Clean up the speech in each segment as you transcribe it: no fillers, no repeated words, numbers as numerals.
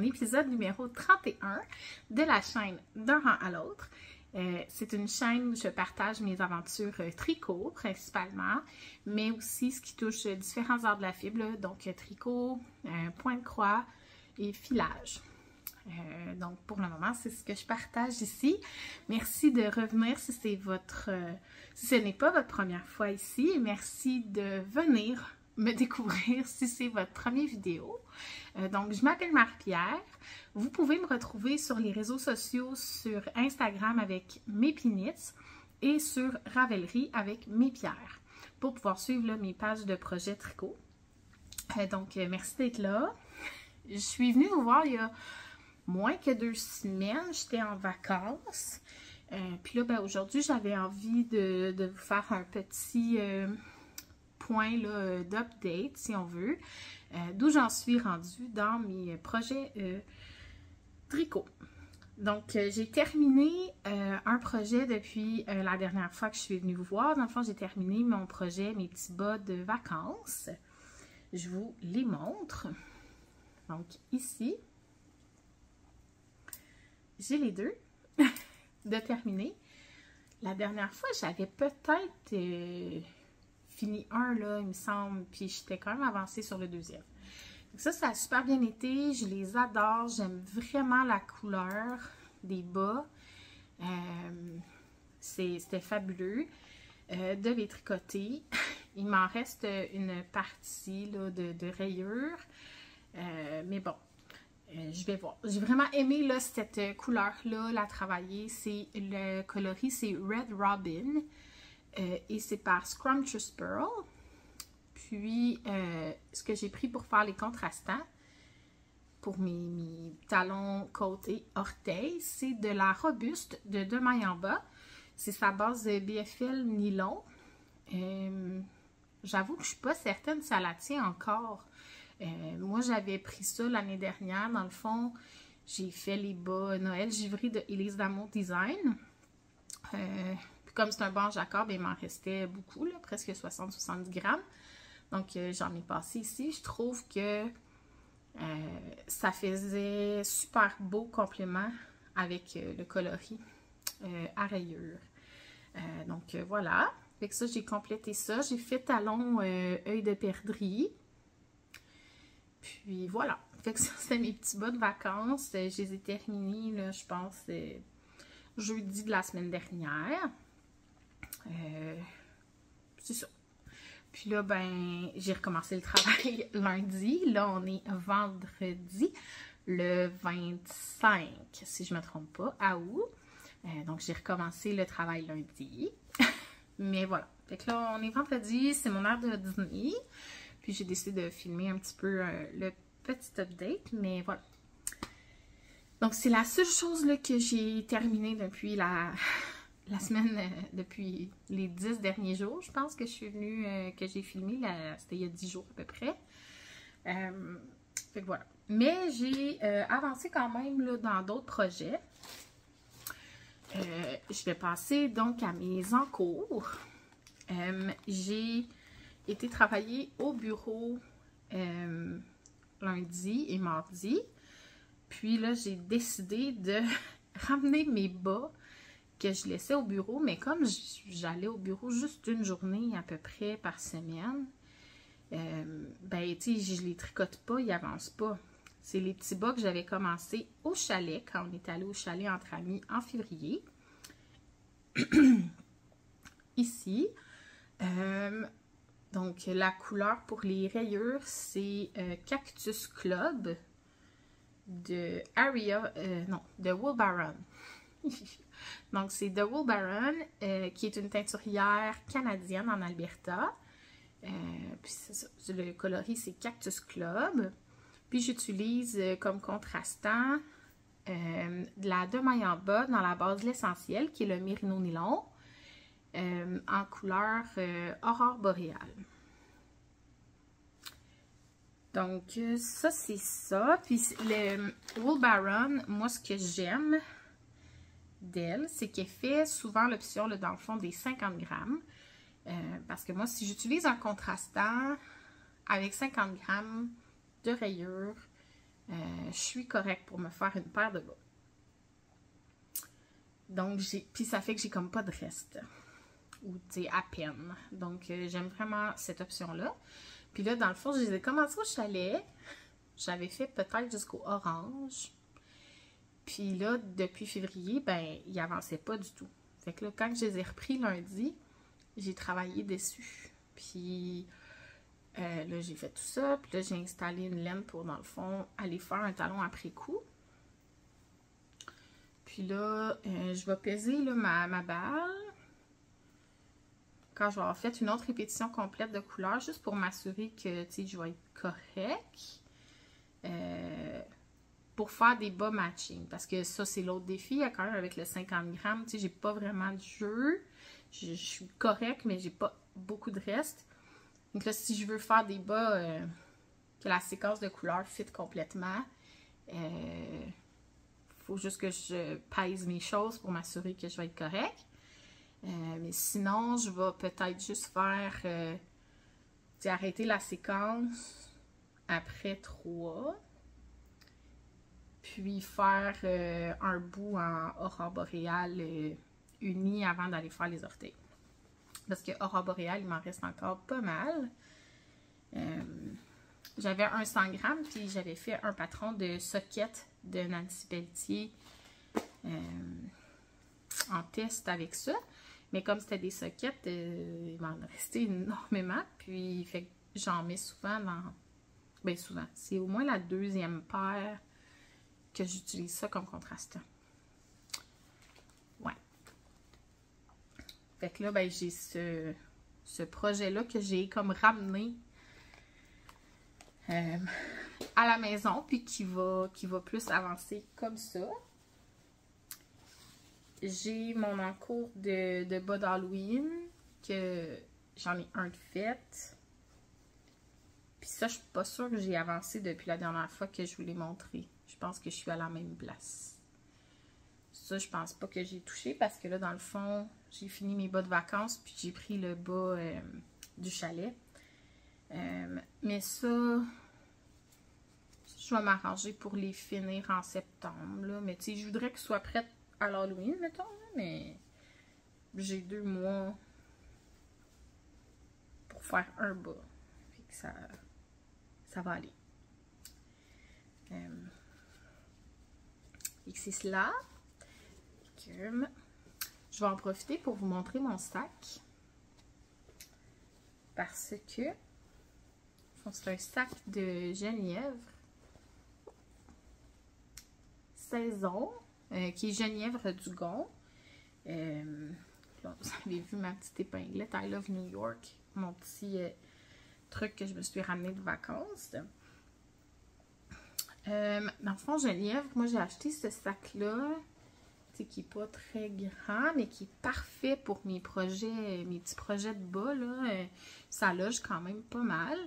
Épisode numéro 31 de la chaîne D'un rang à l'autre. C'est une chaîne où je partage mes aventures tricot principalement, mais aussi ce qui touche différents arts de la fibre, donc tricot, point de croix et filage. Donc pour le moment, c'est ce que je partage ici. Merci de revenir si c'est si ce n'est pas votre première fois ici, et merci de venir me découvrir si c'est votre première vidéo. Donc, je m'appelle Marie-Pierre. Vous pouvez me retrouver sur les réseaux sociaux, sur Instagram avec Mépinitz et sur Ravelry avec Mépierre pour pouvoir suivre là, mes pages de projet tricot. Donc, merci d'être là. Je suis venue vous voir il y a moins que 2 semaines. J'étais en vacances. Puis là, ben, aujourd'hui, j'avais envie de vous faire un petit point d'update, si on veut, d'où j'en suis rendue dans mes projets tricot. Donc, j'ai terminé un projet depuis la dernière fois que je suis venue vous voir. Dans le fond, j'ai terminé mon projet, mes petits bas de vacances. Je vous les montre. Donc, ici, j'ai les deux de terminer. La dernière fois, j'avais peut-être fini un, là, il me semble, puis j'étais quand même avancée sur le deuxième. Donc ça a super bien été, je les adore, j'aime vraiment la couleur des bas. C'était fabuleux de les tricoter. Il m'en reste une partie là, de rayures, mais bon, je vais voir. J'ai vraiment aimé là, cette couleur-là, la travailler. Le coloris, c'est Red Robin. Et c'est par Scrumptious Pearl. Puis, ce que j'ai pris pour faire les contrastants, pour mes talons, côtes et orteils, c'est de la Robuste de 2 mailles en bas. C'est sa base de BFL nylon. J'avoue que je ne suis pas certaine si ça la tient encore. Moi, j'avais pris ça l'année dernière. Dans le fond, j'ai fait les bas Noël Givry de Élise d'Amour Design. Comme c'est un banc jacquard, il m'en restait beaucoup, là, presque 60-70 grammes. Donc, j'en ai passé ici. Je trouve que ça faisait super beau complément avec le coloris à rayures. Donc, voilà. Fait que ça, j'ai complété ça. J'ai fait talon œil de perdrix. Puis, voilà. Fait que ça, c'est mes petits bas de vacances. Je les ai terminés, là, je pense, jeudi de la semaine dernière. C'est ça. Puis là, ben, j'ai recommencé le travail lundi. Là, on est vendredi, le 25, si je ne me trompe pas, à août. Donc, j'ai recommencé le travail lundi. Mais voilà. Fait que là, on est vendredi, c'est mon heure de dîner. Puis, j'ai décidé de filmer un petit peu le petit update. Mais voilà. Donc, c'est la seule chose là, que j'ai terminée depuis la semaine, depuis les 10 derniers jours, je pense que je suis venue, que j'ai filmé, c'était il y a 10 jours à peu près. Fait que voilà. Mais j'ai avancé quand même là, dans d'autres projets. je vais passer donc à mes encours. J'ai été travailler au bureau lundi et mardi. Puis là, j'ai décidé de ramener mes bas que je laissais au bureau. Mais comme j'allais au bureau juste une journée à peu près par semaine, ben, tu sais, je les tricote pas, ils avancent pas. C'est les petits bas que j'avais commencé au chalet, quand on est allé au chalet entre amis en février. Ici. Donc, la couleur pour les rayures, c'est Cactus Club de Aria, non, de Wool Baron. Donc, c'est de Wool Baron, qui est une teinturière canadienne en Alberta. Puis ça, le coloris, c'est Cactus Club. Puis, j'utilise comme contrastant de la demaille en bas dans la base de l'essentiel, qui est le Merino Nylon, en couleur Aurore Boréale. Donc, ça, c'est ça. Puis, le Wool Baron, moi, ce que j'aime d'elle, c'est qu'elle fait souvent l'option, dans le fond, des 50 grammes. Parce que moi, si j'utilise un contrastant avec 50 grammes de rayures, je suis correcte pour me faire une paire de bas. Donc, puis ça fait que j'ai comme pas de reste. Ou, tu sais, à peine. Donc, j'aime vraiment cette option-là. Puis là, dans le fond, je les ai commencé au chalet. J'avais fait peut-être jusqu'au orange. Puis là, depuis février, ben, ils n'avançaient pas du tout. Fait que là, quand je les ai repris lundi, j'ai travaillé dessus. Puis là, j'ai fait tout ça. Puis là, j'ai installé une laine pour, dans le fond, aller faire un talon après coup. Puis là, je vais peser là, ma balle. Quand je vais avoir fait une autre répétition complète de couleurs, juste pour m'assurer que, tu sais, je vais être correct. Pour faire des bas matching. Parce que ça, c'est l'autre défi. Quand même, avec le 50 grammes, tu sais, j'ai pas vraiment de jeu. Je suis correcte, mais j'ai pas beaucoup de reste. Donc là, si je veux faire des bas que la séquence de couleurs fit complètement, faut juste que je pèse mes choses pour m'assurer que je vais être correcte. Mais sinon, je vais peut-être juste faire, arrêter la séquence après 3. Puis faire un bout en aurore boréale uni avant d'aller faire les orteils. Parce que aurore boréale, il m'en reste encore pas mal. J'avais un 100 grammes, puis j'avais fait un patron de socket de Nancy Pelletier en test avec ça. Mais comme c'était des sockets, il m'en restait énormément. Puis fait que j'en mets souvent dans... Bien souvent. C'est au moins la deuxième paire que j'utilise ça comme contrastant. Ouais. Fait que là, ben, j'ai ce projet-là que j'ai comme ramené à la maison, puis qui va plus avancer comme ça. J'ai mon encours de bas d'Halloween, que j'en ai un de fait. Puis ça, je suis pas sûre que j'ai avancé depuis la dernière fois que je vous l'ai montré. Je pense que je suis à la même place. Ça, je pense pas que j'ai touché parce que là, dans le fond, j'ai fini mes bas de vacances puis j'ai pris le bas du chalet. Mais ça, je vais m'arranger pour les finir en septembre. Là. Mais tu sais, je voudrais qu'ils soient prêts à l'Halloween, mettons. Là, mais j'ai 2 mois pour faire un bas. Fait que ça va aller. Et c'est cela. Je vais en profiter pour vous montrer mon sac. Parce que c'est un sac de genièvre saison, qui est genièvre du Gond. Là, vous avez vu ma petite épinglette I Love New York, mon petit truc que je me suis ramené de vacances. Dans le fond, genièvre, moi j'ai acheté ce sac-là, qui n'est pas très grand, mais qui est parfait pour mes projets, mes petits projets de bas, là. Ça loge quand même pas mal.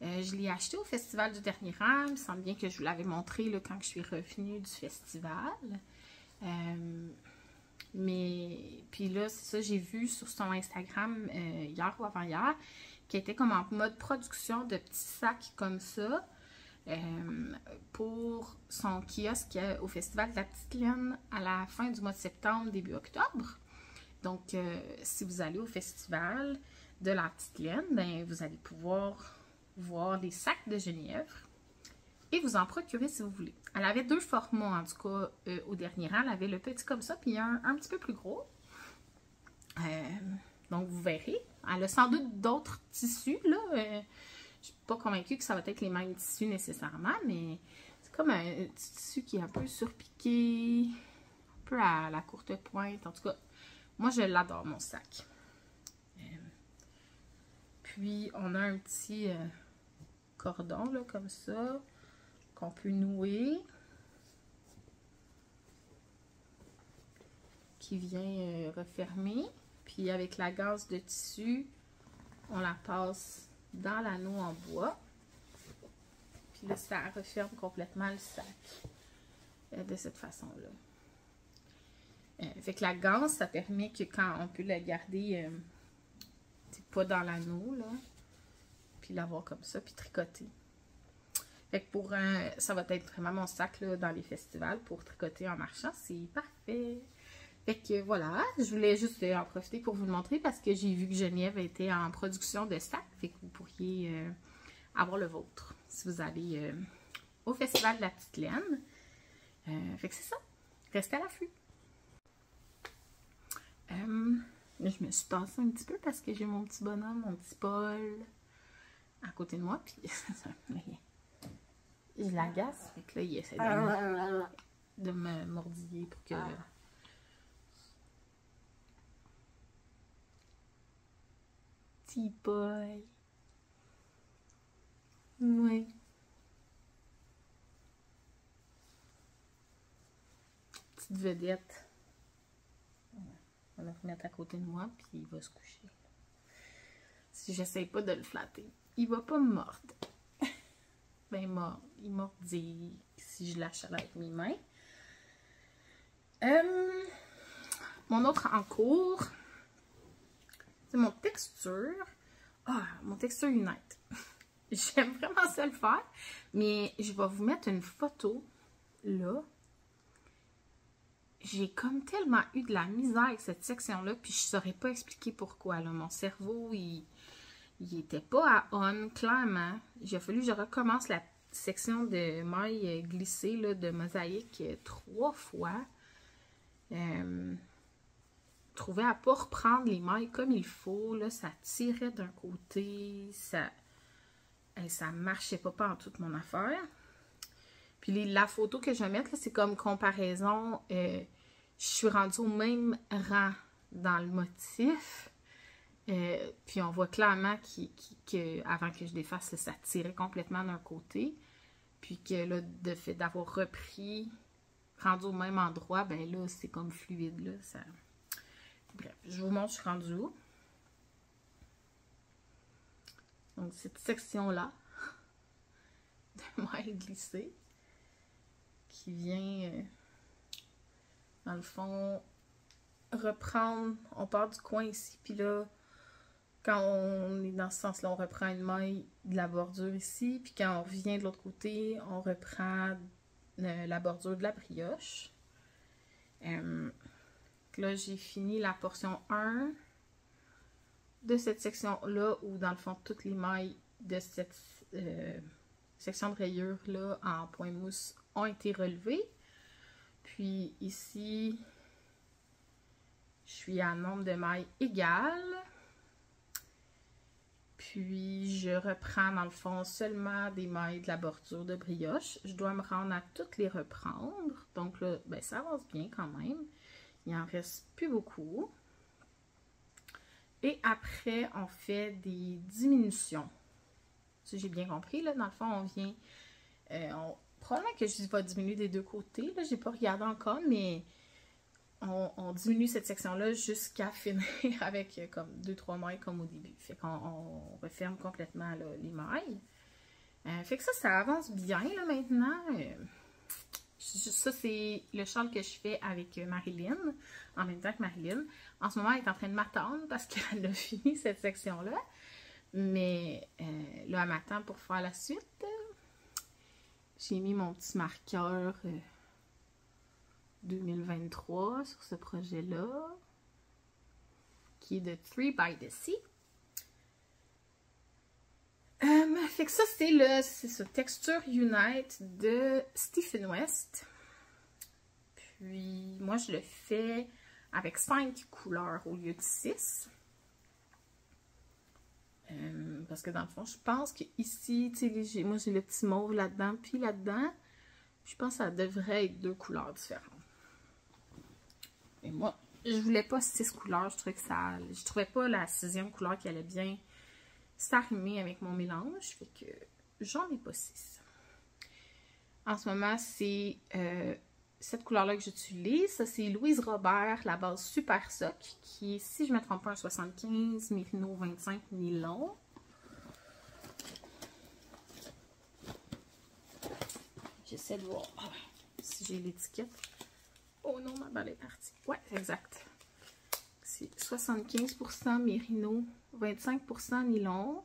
Je l'ai acheté au Festival du Dernier Rang. Il me semble bien que je vous l'avais montré là, quand je suis revenue du festival. Mais Puis là, c'est ça, j'ai vu sur son Instagram hier ou avant-hier, qui était comme en mode production de petits sacs comme ça pour son kiosque au Festival de la Petite Laine à la fin du mois de septembre, début octobre. Donc, si vous allez au Festival de la Petite Laine, ben, vous allez pouvoir voir les sacs de genièvre et vous en procurer si vous voulez. Elle avait deux formats, en tout cas, au dernier rang. Elle avait le petit comme ça, puis un petit peu plus gros. Donc, vous verrez. Elle a sans doute d'autres tissus, là. Je suis pas convaincue que ça va être les mêmes tissus nécessairement, mais c'est comme un petit tissu qui est un peu surpiqué, un peu à la courte pointe. En tout cas, moi, je l'adore, mon sac. Puis, on a un petit cordon, là, comme ça, qu'on peut nouer, qui vient refermer. Puis, avec la gaze de tissu, on la passe dans l'anneau en bois. Puis là, ça referme complètement le sac de cette façon-là. Fait que la gaze, ça permet que quand on peut la garder pas dans l'anneau, là, puis l'avoir comme ça, puis tricoter. Fait que pour ça va être vraiment mon sac là, dans les festivals pour tricoter en marchant. C'est parfait! Fait que voilà, je voulais juste en profiter pour vous le montrer parce que j'ai vu que Geneviève était en production de sacs. Fait que vous pourriez avoir le vôtre si vous allez au Festival de la Petite Laine. Fait que c'est ça. Restez à l'affût. Je me suis tassée un petit peu parce que j'ai mon petit bonhomme, mon petit Paul à côté de moi. Puis je l'agace. Fait que là, il essaie de me mordiller pour que... Petit Paul. Oui. Petite vedette. On va le remettre à côté de moi, puis il va se coucher. Si j'essaie pas de le flatter, il va pas me mordre. Ben, il mordit si je lâche avec mes mains. Mon autre en cours, c'est mon texture. Mon texture Unite. J'aime vraiment ça le faire, mais je vais vous mettre une photo là. J'ai comme tellement eu de la misère avec cette section-là, puis je saurais pas expliquer pourquoi. Là. Mon cerveau, il était pas à on, clairement. Il a fallu que je recommence la section de mailles glissées là, de mosaïque 3 fois. Trouvais à pas reprendre les mailles comme il faut. Là, ça tirait d'un côté, ça marchait pas en toute mon affaire. Puis la photo que je vais mettre, c'est comme comparaison. Je suis rendue au même rang dans le motif. Puis on voit clairement qu'avant que je défasse, ça tirait complètement d'un côté. Puis que là, de fait d'avoir repris, rendu au même endroit, ben là, c'est comme fluide. Là, ça... Bref, je vous montre, je suis rendue où. Donc, cette section-là de mailles glissées qui vient, dans le fond, reprendre. On part du coin ici, puis là, quand on est dans ce sens-là, on reprend une maille de la bordure ici, puis quand on revient de l'autre côté, on reprend la bordure de la brioche. Là, j'ai fini la portion 1 de cette section-là, où dans le fond, toutes les mailles de cette section de rayure-là en point mousse ont été relevées. Puis ici, je suis à nombre de mailles égal. Puis je reprends dans le fond seulement des mailles de la bordure de brioche. Je dois me rendre à toutes les reprendre. Donc là, ben, ça avance bien quand même. Il en reste plus beaucoup. Et après, on fait des diminutions. Si j'ai bien compris, là, dans le fond, on vient... probablement que je vais diminuer des deux côtés. Je n'ai pas regardé encore, mais on diminue cette section-là jusqu'à finir avec comme 2-3 mailles comme au début. Fait qu'on referme complètement là, les mailles. Fait que ça avance bien là, maintenant. Je Ça, c'est le châle que je fais avec Marilyn, en même temps que Marilyn. En ce moment, elle est en train de m'attendre parce qu'elle a fini cette section-là. Mais là, elle m'attend pour faire la suite. J'ai mis mon petit marqueur 2023 sur ce projet-là, qui est de 3 by the Sea. Fait que ça, c'est ça, Texture Unite de Stephen West. Puis, moi, je le fais avec 5 couleurs au lieu de 6. Parce que dans le fond, je pense qu'ici, tu sais, moi, j'ai le petit mauve là-dedans, puis là-dedans, je pense que ça devrait être 2 couleurs différentes. Et moi, je voulais pas 6 couleurs, je trouvais pas la 6e couleur qui allait bien s'arrimer avec mon mélange, fait que j'en ai pas 6. En ce moment, c'est cette couleur-là que j'utilise. Ça, c'est Louise Robert, la base Super Sock, qui est, si je ne me trompe pas, un 75, Mérino 25 nylon. J'essaie de voir si j'ai l'étiquette. Oh non, ma balle est partie. Ouais, exact. C'est 75% Mérino, 25% nylon,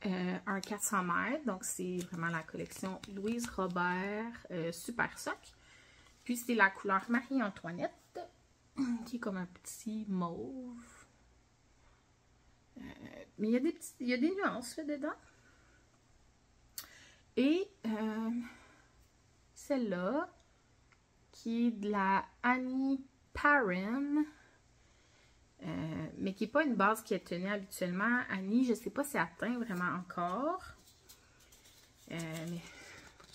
un 400 mètres. Donc, c'est vraiment la collection Louise Robert Super Sock. Puis, c'est la couleur Marie-Antoinette, qui est comme un petit mauve. Mais il y a des nuances là dedans. Et celle-là, qui est de la Annie Parent, mais qui n'est pas une base qui est tenue habituellement. Annie, je ne sais pas si elle atteint vraiment encore. Mais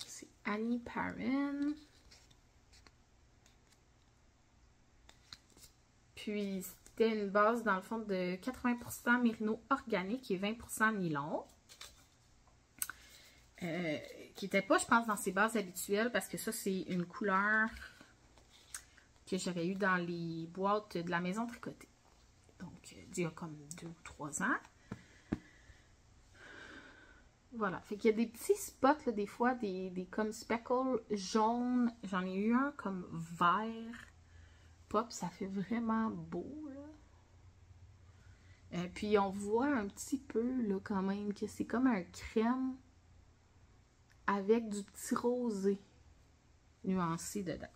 c'est Annie Parent. Puis, c'était une base, dans le fond, de 80% mérino organique et 20% nylon. Qui n'était pas, je pense, dans ses bases habituelles, parce que ça, c'est une couleur que j'avais eu dans les boîtes de la maison tricotée. Donc, il y a comme 2 ou 3 ans. Voilà. Fait qu'il y a des petits spots, là, des fois, des comme speckles jaunes. J'en ai eu un comme vert. Pop, ça fait vraiment beau, là. Puis, on voit un petit peu, là, quand même, que c'est comme un crème avec du petit rosé nuancé dedans.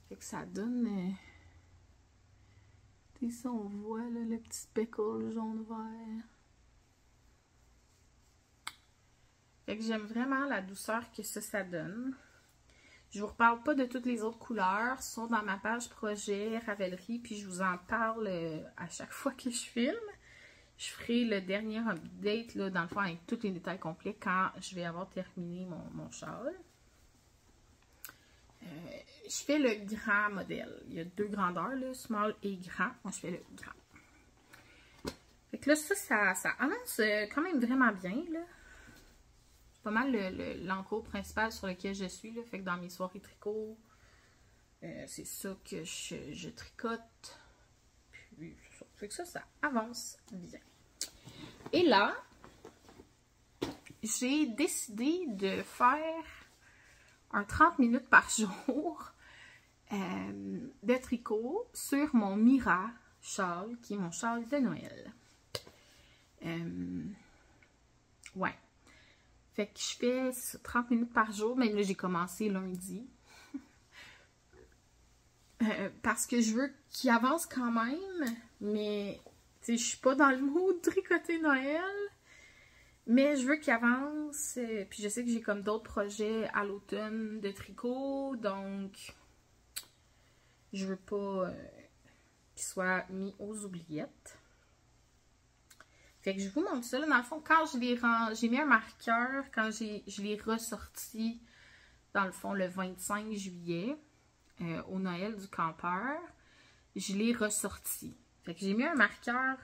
Fait que ça donne... Ici, on voit là, le petit speckle jaune-vert. Fait que j'aime vraiment la douceur que ça donne. Je vous reparle pas de toutes les autres couleurs. Elles sont dans ma page projet Ravelry. Puis je vous en parle à chaque fois que je filme. Je ferai le dernier update, là, dans le fond, avec tous les détails complets quand je vais avoir terminé mon châle. Je fais le grand modèle. Il y a 2 grandeurs, là, small et grand. Moi, je fais le grand. Fait que là, ça avance quand même vraiment bien, là. C'est pas mal l'enclos principal sur lequel je suis, là. Fait que dans mes soirées tricot, c'est ça que je tricote. Puis, ça fait que ça avance bien. Et là, j'ai décidé de faire un 30 minutes par jour de tricot sur mon Mira châle, qui est mon châle de Noël. Ouais. Fait que je fais 30 minutes par jour, mais là j'ai commencé lundi. Parce que je veux qu'il avance quand même, mais tu sais, je suis pas dans le mood de tricoter Noël. Mais je veux qu'il avance, puis je sais que j'ai comme d'autres projets à l'automne de tricot, donc je veux pas qu'il soit mis aux oubliettes. Fait que je vous montre ça, là, dans le fond, quand j'ai mis un marqueur, quand je l'ai ressorti, dans le fond, le 25 juillet, au Noël du campeur, je l'ai ressorti. Fait que j'ai mis un marqueur...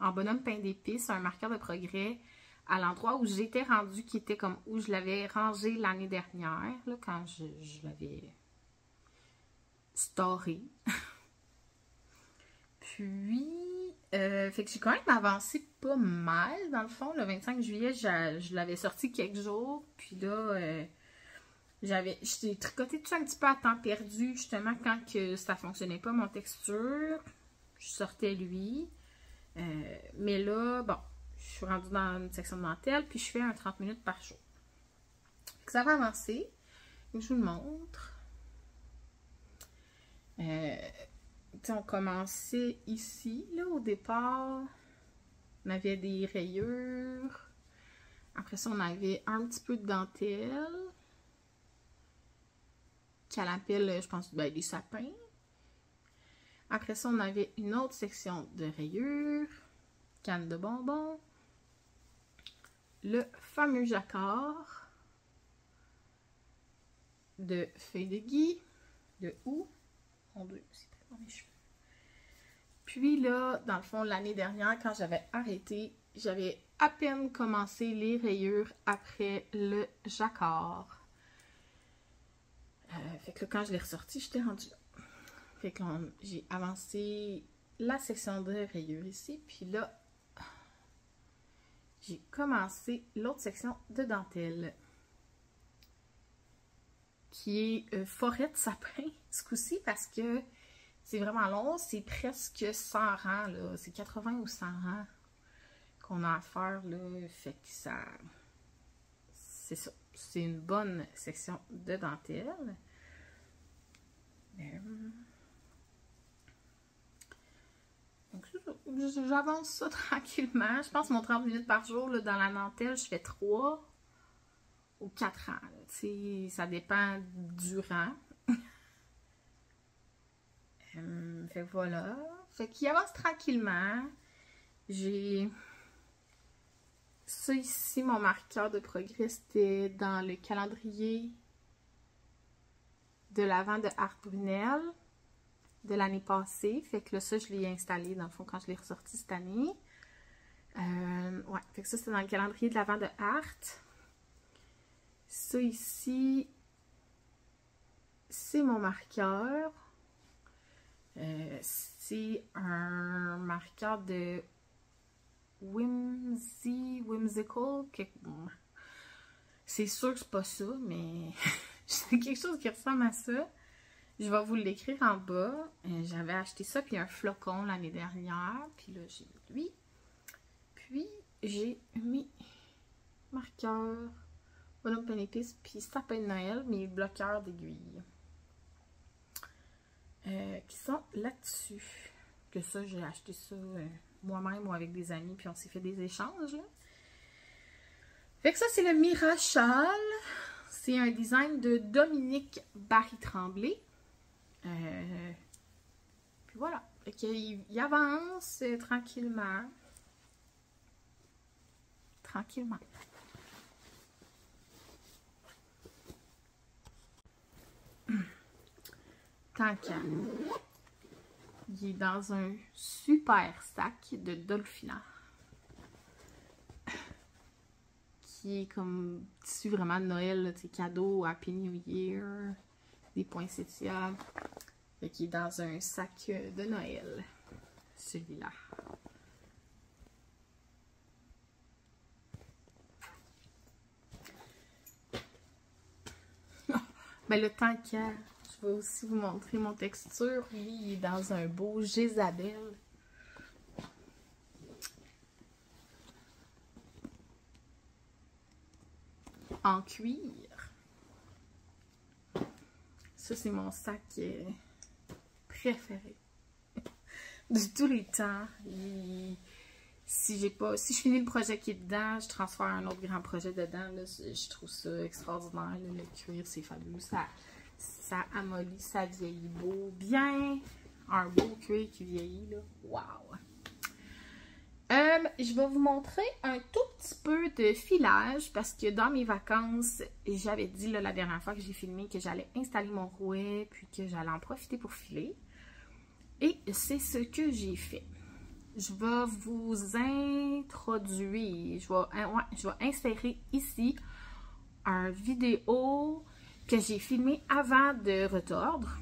en bonhomme pain d'épices, un marqueur de progrès à l'endroit où j'étais rendue, qui était comme où je l'avais rangé l'année dernière, là, quand je l'avais storé. Puis, fait que j'ai quand même avancé pas mal, dans le fond. Le 25 juillet, je l'avais sorti quelques jours, puis là, J'ai tricoté tout ça un petit peu à temps perdu, justement, quand que ça fonctionnait pas, mon texture. Je sortais lui. Mais là, bon, je suis rendue dans une section de dentelle, puis je fais un 30 minutes par jour. Ça va avancer. Je vous le montre. On commençait ici, là, au départ. On avait des rayures. Après ça, on avait un petit peu de dentelle. Qu'elle appelle, je pense, ben, des sapins. Après ça, on avait une autre section de rayures. Canne de bonbons. Le fameux jacquard. De feuilles de gui. De houx. Mon Dieu, c'est très dans mes cheveux. Puis là, dans le fond, l'année dernière, quand j'avais arrêté, j'avais à peine commencé les rayures après le jacquard. Fait que là, quand je l'ai ressorti, j'étais rendue là. Fait que j'ai avancé la section de rayures ici. Puis là, j'ai commencé l'autre section de dentelle. Qui est forêt de sapin, ce coup-ci, parce que c'est vraiment long. C'est presque 100 rangs, là. C'est 80 ou 100 rangs qu'on a à faire, là. Fait que ça... C'est ça. C'est une bonne section de dentelle. Donc, j'avance ça tranquillement. Je pense que mon 30 minutes par jour, là, dans la dentelle, je fais 3 ou 4 ans. Ça dépend du rang. Fait que voilà. Fait qu'il avance tranquillement. J'ai... Ça ici, mon marqueur de progrès, c'était dans le calendrier de l'Avent de Art Brunel de l'année passée. Fait que là, ça, je l'ai installé, dans le fond, quand je l'ai ressorti cette année. Ouais, fait que ça, c'est dans le calendrier de l'Avent de Art. Ça ici, c'est mon marqueur. C'est un marqueur de Whimsical. C'est sûr que c'est pas ça, mais c'est quelque chose qui ressemble à ça. Je vais vous l'écrire en bas. J'avais acheté ça, puis un flocon l'année dernière. Puis là, j'ai mis lui. Puis, j'ai mis marqueur, bonhomme pain épice, puis sapin de Noël, mes bloqueurs d'aiguilles. Qui sont là-dessus. Que ça, j'ai acheté ça moi-même ou avec des amis, puis on s'est fait des échanges, là. Fait que ça, c'est le Mirachal. C'est un design de Dominique Barry-Tremblay. Puis voilà. Fait qu'il avance tranquillement. Tranquillement. Tant qu'à... Il est dans un super sac de Dolphina. Qui est comme tissu vraiment de Noël, tu sais, cadeau, Happy New Year, des poinsettias. Fait qu'il est dans un sac de Noël, celui-là. Ben le temps qu'à... Je vais aussi vous montrer mon texture. Lui, il est dans un beau Jézabel. En cuir. Ça, c'est mon sac préféré. De tous les temps. Si je finis le projet qui est dedans, je transfère un autre grand projet dedans. Là, je trouve ça extraordinaire. Là, le cuir, c'est fabuleux. Ça amollit, ça vieillit beau. Bien, un beau cuir qui vieillit, là. Wow! Je vais vous montrer un tout petit peu de filage parce que dans mes vacances, j'avais dit là, la dernière fois que j'ai filmé que j'allais installer mon rouet puis que j'allais en profiter pour filer. Et c'est ce que j'ai fait. Je vais vous introduire, je vais insérer ici une vidéo que j'ai filmé avant de retordre,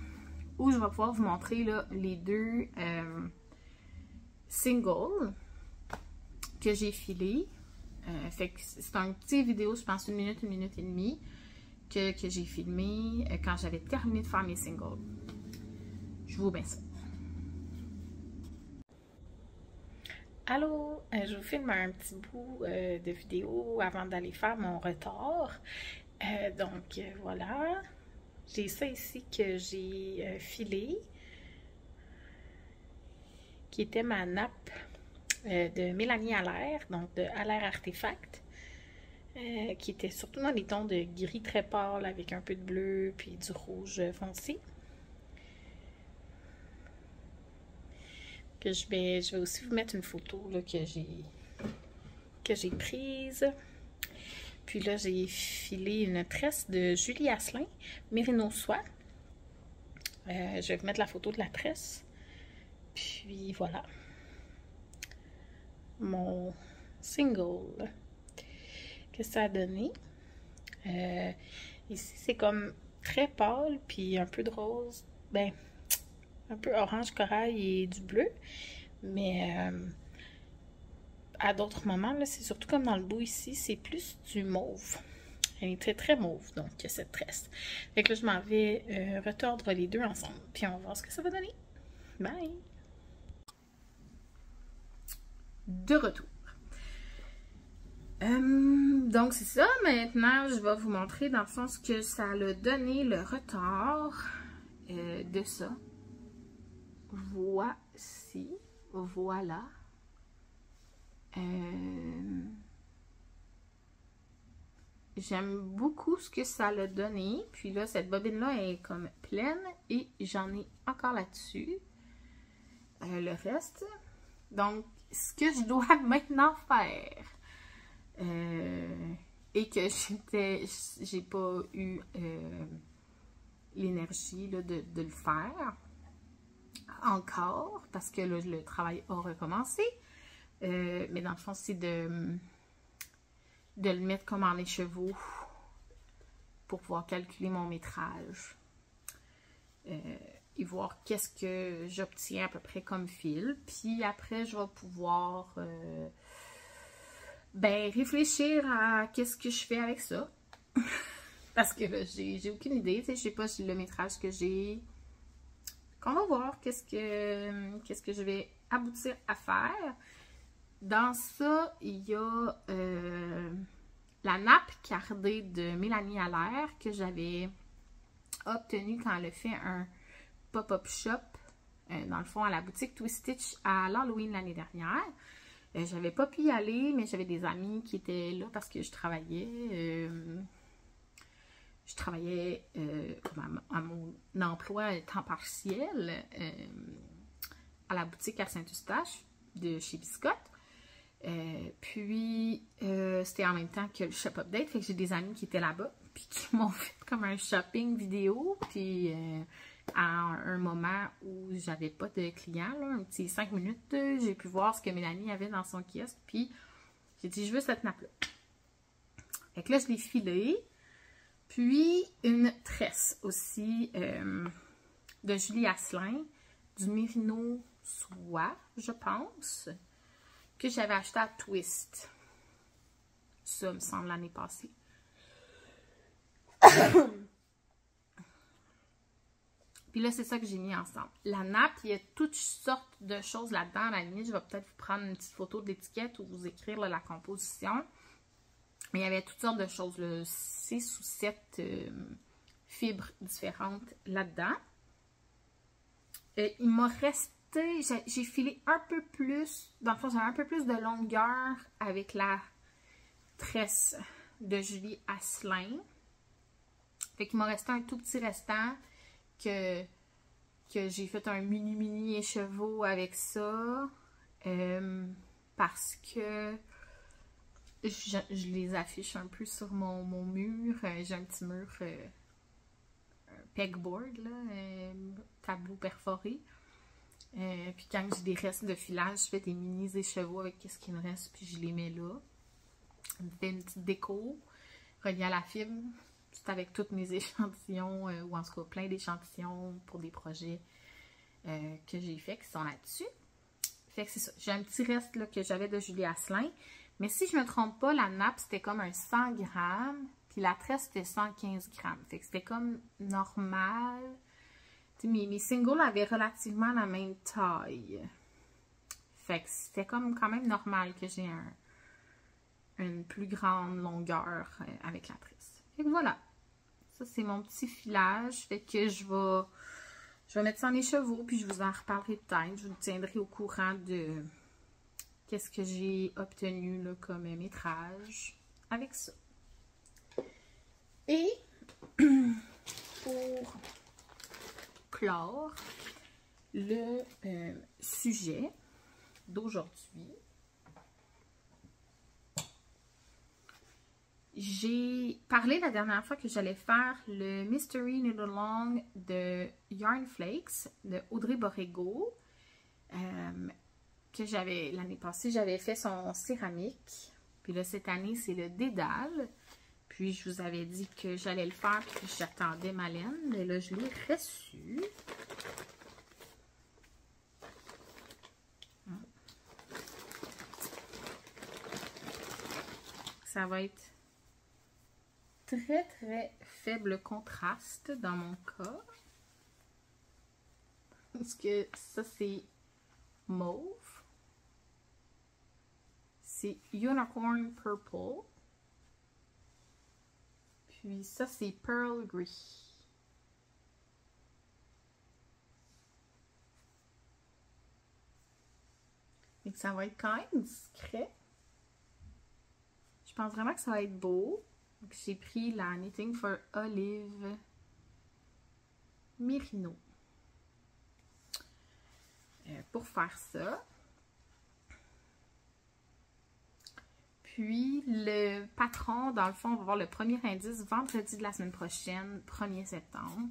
où je vais pouvoir vous montrer là, les deux singles que j'ai filés. Fait que c'est un petit vidéo, je pense 1 minute et demie, que j'ai filmé quand j'avais terminé de faire mes singles. Je vous mets ça. Allô, je vous filme un petit bout de vidéo avant d'aller faire mon retard. Voilà, j'ai ça ici que j'ai filé, qui était ma nappe de Mélanie Allaire, donc de Allaire Artefact, qui était surtout dans les tons de gris très pâle avec un peu de bleu puis du rouge foncé. Que je vais aussi vous mettre une photo là, que j'ai prise. Puis là, j'ai filé une tresse de Julie Asselin, Mérino Soie. Je vais vous mettre la photo de la tresse. Puis voilà. Mon single. Qu'est-ce que ça a donné? Ici, c'est comme très pâle, puis un peu de rose. Ben, un peu orange corail et du bleu. Mais à d'autres moments, là, c'est surtout comme dans le bout ici, c'est plus du mauve. Elle est très très mauve, donc cette tresse. Fait que là, je m'en vais retordre les deux ensemble. Puis on va voir ce que ça va donner. Bye! De retour. Donc c'est ça. Maintenant, je vais vous montrer dans le fond ce que ça a donné, le retard de ça. Voici. Voilà. J'aime beaucoup ce que ça l'a donné. Puis là, cette bobine-là est comme pleine. Et j'en ai encore là-dessus. Le reste. Donc, ce que je dois maintenant faire. Et que j'ai pas eu l'énergie de le faire. Encore. Parce que là, le travail a recommencé. Mais dans le fond, c'est de le mettre comme en écheveau pour pouvoir calculer mon métrage et voir qu'est-ce que j'obtiens à peu près comme fil. Puis après, je vais pouvoir réfléchir à qu'est-ce que je fais avec ça. Parce que là, j'ai aucune idée. Je sais pas si le métrage que j'ai. On va voir qu'est-ce que je vais aboutir à faire. Dans ça, il y a la nappe cardée de Mélanie Allaire que j'avais obtenue quand elle a fait un pop-up shop, dans le fond, à la boutique Twist Stitch à l'Halloween l'année dernière. J'avais pas pu y aller, mais j'avais des amis qui étaient là parce que je travaillais. À mon emploi temps partiel à la boutique à Saint-Eustache de chez Biscotte. Puis, c'était en même temps que le shop update. Fait que j'ai des amis qui étaient là-bas. Puis qui m'ont fait comme un shopping vidéo. Puis, à un moment où j'avais pas de clients, là, un petit 5 minutes, j'ai pu voir ce que Mélanie avait dans son kiosque. Puis, j'ai dit, je veux cette nappe-là. Fait que là, je l'ai filée. Puis, une tresse aussi de Julie Asselin, du Mérino Soie, je pense, que j'avais acheté à Twist. Ça, me semble, l'année passée. Puis là, c'est ça que j'ai mis ensemble. La nappe, il y a toutes sortes de choses là-dedans. À la limite, je vais peut-être vous prendre une petite photo de l'étiquette ou vous écrire là, la composition. Mais il y avait toutes sortes de choses, là, 6 ou 7 fibres différentes là-dedans. Il m'a resté, j'ai filé un peu plus, dans le fond, j'avais un peu plus de longueur avec la tresse de Julie Asselin. Fait qu'il m'a resté un tout petit restant que j'ai fait un mini écheveau avec ça. Parce que je les affiche un peu sur mon mur. J'ai un petit mur pegboard, là, tableau perforé. Puis quand j'ai des restes de filage, je fais des mini écheveaux avec ce qui me reste, puis je les mets là. Je me fais une petite déco reliée à la fibre. C'est avec tous mes échantillons, ou en tout cas plein d'échantillons pour des projets que j'ai fait qui sont là-dessus. Fait que c'est ça. J'ai un petit reste là, que j'avais de Julie Asselin. Mais si je ne me trompe pas, la nappe, c'était comme un 100 grammes. Puis la tresse, c'était 115 grammes. Fait que c'était comme normal. Mes singles avaient relativement la même taille. Fait que c'était comme quand même normal que j'ai une plus grande longueur avec la tresse. Fait que voilà. Ça, c'est mon petit filage. Fait que je vais mettre ça en écheveau, puis je vous en reparlerai peut-être. Je vous tiendrai au courant de qu'est-ce que j'ai obtenu là, comme métrage avec ça. Et pour clore le sujet d'aujourd'hui, j'ai parlé la dernière fois que j'allais faire le Mystery Knit Along de Yarn Flakes de Audrey Borrego, que j'avais l'année passée, j'avais fait son céramique. Puis là, cette année, c'est le dédale. Puis je vous avais dit que j'allais le faire, puis j'attendais ma laine. Mais là, je l'ai reçu. Ça va être très, très faible contraste dans mon cas. Parce que ça, c'est mauve. C'est Unicorn Purple. Puis ça, c'est Pearl Gris. Et que ça va être quand même discret. Je pense vraiment que ça va être beau. J'ai pris la Knitting for Olive Merino pour faire ça. Puis le patron, dans le fond, on va voir le premier indice vendredi de la semaine prochaine, 1er septembre.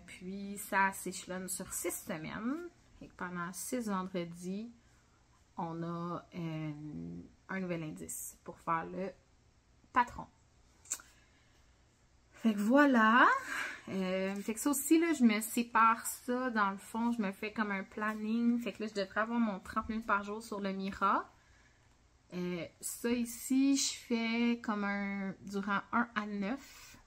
Puis ça s'échelonne sur 6 semaines. Et pendant 6 vendredis, on a un nouvel indice pour faire le patron. Fait que voilà. Fait que ça aussi, là, je me sépare ça. Dans le fond, je me fais comme un planning. Fait que là, je devrais avoir mon 30 minutes par jour sur le Mira. Ça ici, je fais comme durant 1 à 9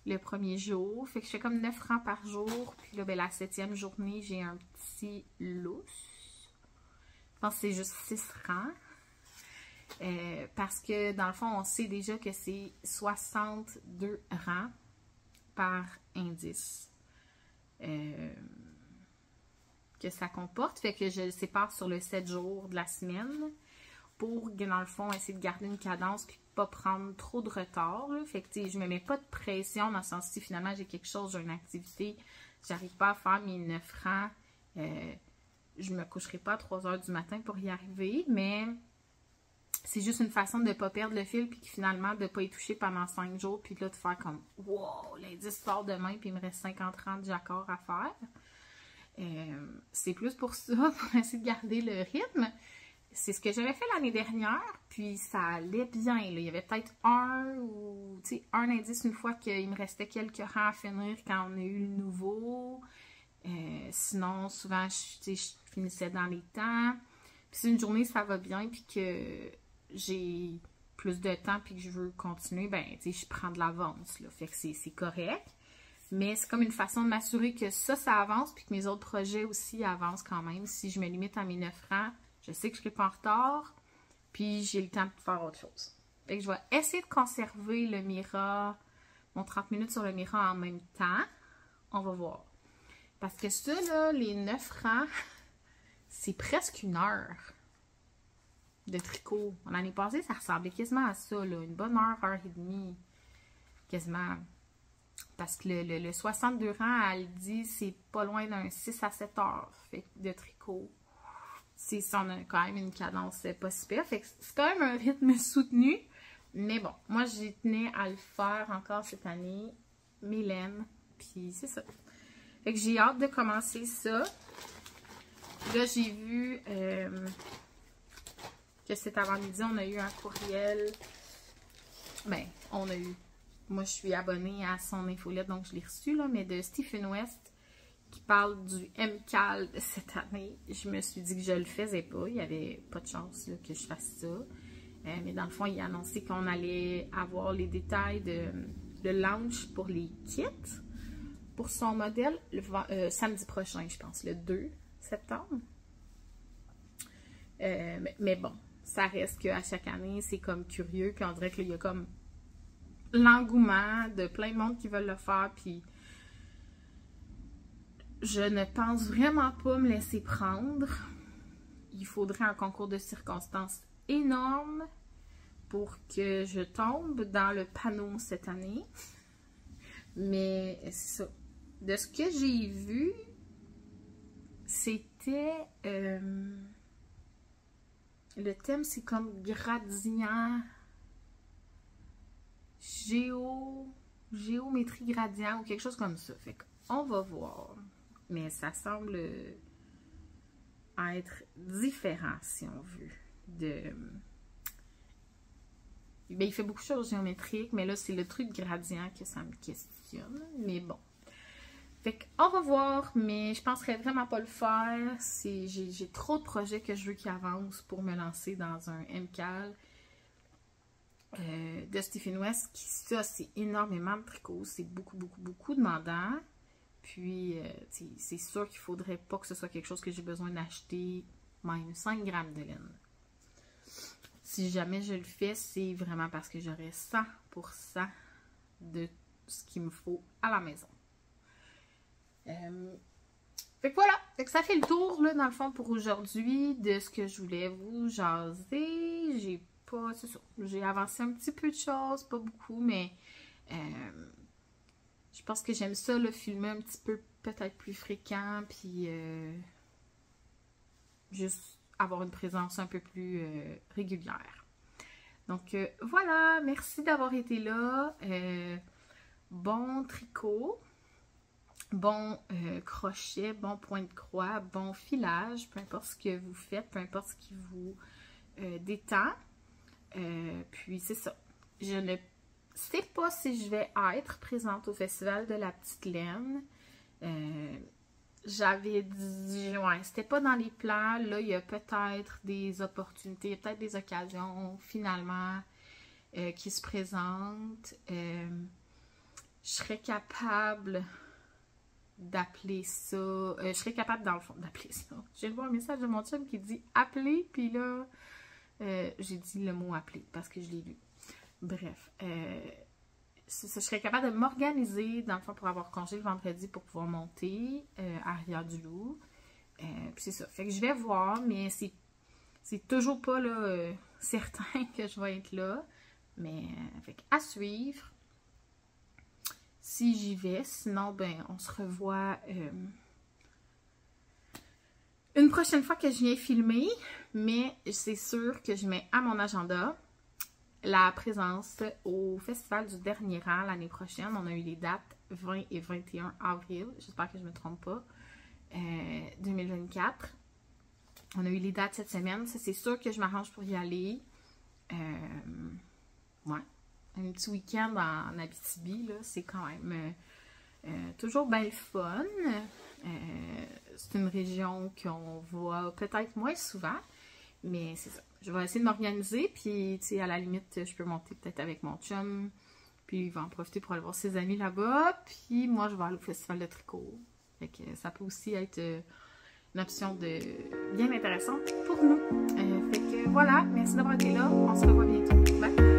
le premier jour. Fait que je fais comme 9 rangs par jour. Puis là, ben, la 7e journée, j'ai un petit lousse. Je pense que c'est juste 6 rangs. Parce que dans le fond, on sait déjà que c'est 62 rangs par indice que ça comporte. Fait que je le sépare sur le 7 jours de la semaine pour, dans le fond, essayer de garder une cadence puis pas prendre trop de retard. Là. Fait que je me mets pas de pression dans le sens si finalement j'ai quelque chose, j'ai une activité, j'arrive pas à faire mes 9 rangs, je me coucherai pas à 3 h du matin pour y arriver, mais c'est juste une façon de ne pas perdre le fil, puis finalement de ne pas y toucher pendant 5 jours, puis là de faire comme « Wow, l'indice sort demain, puis il me reste 50 rangs de jacquard à faire. » C'est plus pour ça, pour essayer de garder le rythme. C'est ce que j'avais fait l'année dernière, puis ça allait bien. Là. Il y avait peut-être un indice une fois qu'il me restait quelques rangs à finir quand on a eu le nouveau. Sinon, souvent, je finissais dans les temps. Puis si une journée, ça va bien, puis que j'ai plus de temps, puis que je veux continuer, ben, je prends de l'avance. Fait que c'est correct. Mais c'est comme une façon de m'assurer que ça avance, puis que mes autres projets aussi avancent quand même. Si je me limite à mes 9 rangs, je sais que je ne serai pas en retard, puis j'ai le temps de faire autre chose. Fait que je vais essayer de conserver le Mira, mon 30 minutes sur le Mira en même temps. On va voir. Parce que ça, là, les 9 rangs, c'est presque 1 heure de tricot. L'année passée, ça ressemblait quasiment à ça, là. Une bonne heure, heure et demie, quasiment. Parce que le 62 rangs, elle dit, c'est pas loin d'un 6 à 7 heures de tricot. Ça, on a quand même une cadence pas super. Fait que c'est quand même un rythme soutenu. Mais bon, moi, j'ai tenu à le faire encore cette année. Mylène. Puis c'est ça. Fait que j'ai hâte de commencer ça. Là, j'ai vu que cet avant-midi, on a eu un courriel. Ben, on a eu. Moi, je suis abonnée à son infolette, donc je l'ai reçu, là, mais de Stephen West qui parle du MCAL de cette année. Je me suis dit que je le faisais pas. Il n'y avait pas de chance là, que je fasse ça. Mais dans le fond, il a annoncé qu'on allait avoir les détails de launch pour les kits pour son modèle samedi prochain, je pense, le 2 septembre. Mais bon, ça reste qu'à chaque année, c'est comme curieux, puis on dirait qu'il y a comme l'engouement de plein de monde qui veulent le faire, puis je ne pense vraiment pas me laisser prendre. Il faudrait un concours de circonstances énorme pour que je tombe dans le panneau cette année. Mais c'est ça. De ce que j'ai vu, c'était... le thème, c'est comme gradient... géométrie gradient ou quelque chose comme ça. Fait qu'on va voir. Mais ça semble être différent, si on veut. Ben, il fait beaucoup de choses géométriques, mais là, c'est le truc gradient que ça me questionne. Mais bon. Fait qu'on va voir, mais je penserais vraiment pas le faire. J'ai trop de projets que je veux qui avancent pour me lancer dans un MCAL de Stephen West. Ça, c'est énormément de tricot. C'est beaucoup demandant. Puis, c'est sûr qu'il faudrait pas que ce soit quelque chose que j'ai besoin d'acheter même 5 grammes de laine. Si jamais je le fais, c'est vraiment parce que j'aurai 100% de ce qu'il me faut à la maison. Fait que voilà, fait que ça fait le tour, là, dans le fond, pour aujourd'hui, de ce que je voulais vous jaser. C'est ça, j'ai avancé un petit peu de choses, pas beaucoup, mais je pense que j'aime ça, le filmer un petit peu, peut-être plus fréquent, puis juste avoir une présence un peu plus régulière. Donc voilà, merci d'avoir été là. Bon tricot, bon crochet, bon point de croix, bon filage, peu importe ce que vous faites, peu importe ce qui vous détend. Puis c'est ça. Je ne sais pas si je vais être présente au Festival de la Petite Laine. J'avais dit, ouais, c'était pas dans les plans. Là, il y a peut-être des opportunités, peut-être des occasions finalement qui se présentent. Je serais capable d'appeler ça. Je serais capable, dans le fond, d'appeler ça. J'ai vu un message de mon chum qui dit appeler, puis là, j'ai dit le mot appeler parce que je l'ai lu. Bref, je serais capable de m'organiser, dans le fond, pour avoir congé le vendredi pour pouvoir monter à Rivière-du-Loup. Puis c'est ça. Fait que je vais voir, mais c'est toujours pas là, certain que je vais être là. Mais, fait à suivre. Si j'y vais, sinon, ben, on se revoit une prochaine fois que je viens filmer. Mais c'est sûr que je mets à mon agenda la présence au Festival du Dernier Rang l'année prochaine. On a eu les dates 20 et 21 avril. J'espère que je ne me trompe pas. 2024. On a eu les dates cette semaine. C'est sûr que je m'arrange pour y aller. Ouais. Un petit week-end en Abitibi, là, c'est quand même toujours bien le fun. C'est une région qu'on voit peut-être moins souvent. Mais c'est ça. Je vais essayer de m'organiser, puis, tu sais, à la limite, je peux monter peut-être avec mon chum, puis il va en profiter pour aller voir ses amis là-bas, puis moi, je vais aller au festival de tricot. Fait que ça peut aussi être une option bien intéressante pour nous. Fait que voilà, merci d'avoir été là. On se revoit bientôt. Bye!